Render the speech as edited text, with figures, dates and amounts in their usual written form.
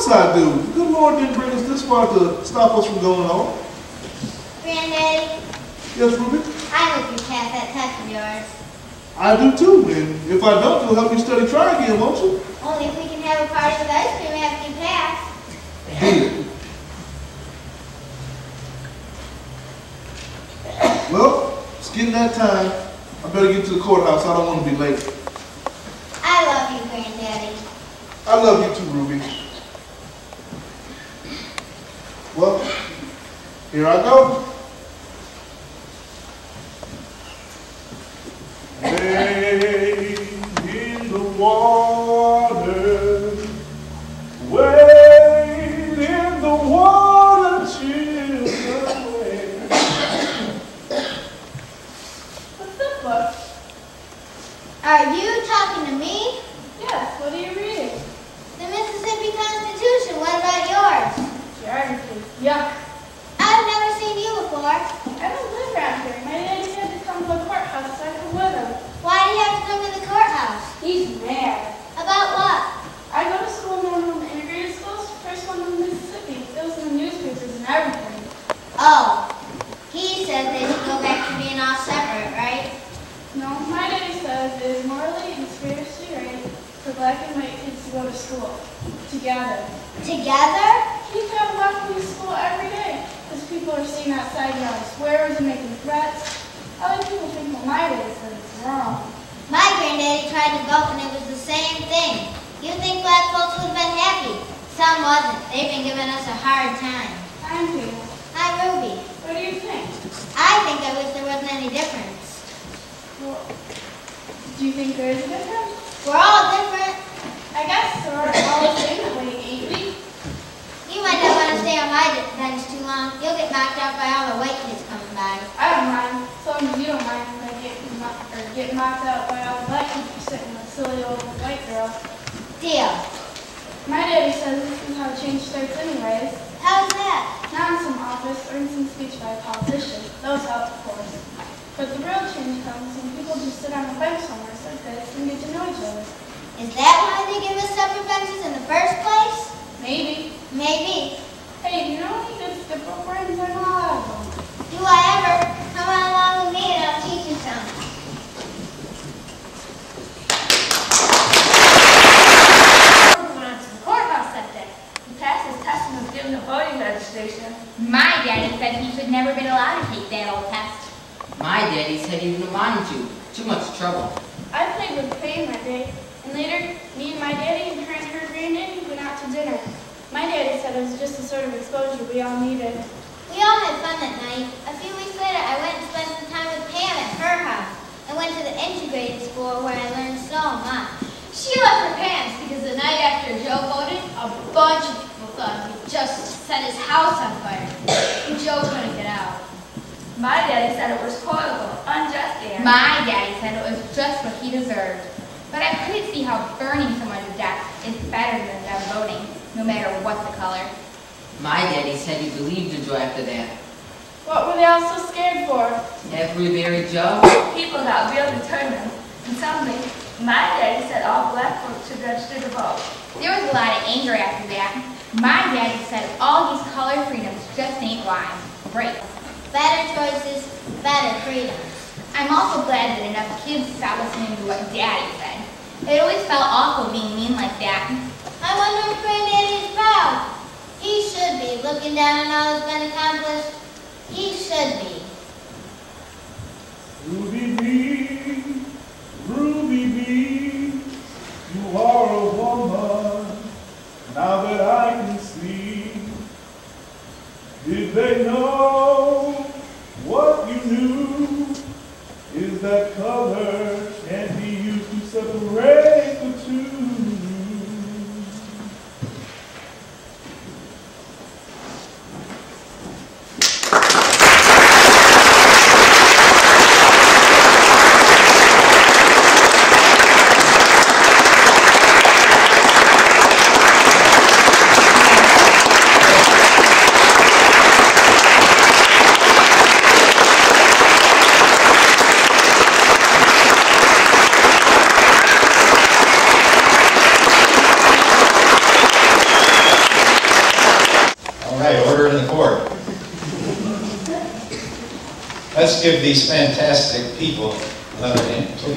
course I do. The good Lord didn't bring us this far to stop us from going on. Granddaddy? Yes, Ruby? I hope you pass that test of yours. I do too, and if I don't, you'll help me study try again, won't you? Only if we can have a party with ice cream after you pass. Deal. Well, it's getting that time. I better get to the courthouse. I don't want to be late. I love you, Granddaddy. I love you too, Ruby. Well, here I go. Wade in the water, wade in the water, children, wade. What's up, book? Are you talking to me? Yes, what are you reading? The Mississippi Constitution. What about yours? Geography. Yuck. I've never seen you before. I don't live around here. My daddy had to come to the courthouse so I could with him. Why do you have to come to the courthouse? He's mad. About what? I go to school in one of the integrated schools, first one in Mississippi. It was in the newspapers and everything. Oh, he said they should go back to being all separate, right? No, my daddy says it is morally and spiritually right for black and white kids to go to school together. Together? Kids have left from school every day because people are seen outside yelling swears and making threats. Other people think that my daddy says it's wrong. My granddaddy tried to vote and it was the same thing. You think black folks would have been happy? Some wasn't. They've been giving us a hard time. I'm here. Hi, Ruby. What do you think? I wish there wasn't any difference. Well, do you think there is a difference? We're all different. I guess we're all the same that way, ain't we? You might not want to stay on my bench too long. You'll get knocked out by all the white kids coming by. I don't mind. So long as you don't mind when I get knocked out by all the black people sitting with silly old white girls. Deal. My daddy says this is how change starts anyways. How's that? Not in some office or in some speech by a politician. Those help, of course. But the real change comes when people just sit on a bench somewhere like this and get to know each other. Is that why they give us separate benches in the first place? Maybe. Maybe. Hey, you know any good skip rope friends? I know a lot of them. Do I ever? Come on along with me and I'll teach you some. Went to the courthouse that day. He passed his test and was given a voting registration. My daddy said he should never been allowed to take that old test. My daddy said he didn't want to. Too much trouble. I played with Faye that day, and later, me and my daddy and her granddaddy went out to dinner. My daddy said it was just the sort of exposure we all needed. We all had fun that night. A few weeks later, I went and spent some time with Pam at her house. I went to the integrated school where I learned so much. She left her pants because the night after Joe voted, a bunch of people thought he just set his house on fire. And Joe couldn't get out. My daddy said it was horrible, unjust, and My daddy said it was just what he deserved. But I couldn't see how burning someone to death is better than them voting, no matter what the color. My daddy said he believed in Joe after that. What were they all so scared for? Every very Joe. people got real determined. And suddenly, my daddy said all black folks should register to vote. There was a lot of anger after that. My daddy said all these color freedoms just ain't wise. Great. Better choices, better freedoms. I'm also glad that enough kids stopped listening to what Daddy said. It always felt awful being mean like that. I wonder if Granddaddy is proud. He should be, looking down on all that's been accomplished. He should be. Ruby Bee, Ruby Bee, you are a woman, now that I can see. Did they know what you knew? Is that color can't be used to separate the two? right, order in the court. Let's give these fantastic people another hand, too.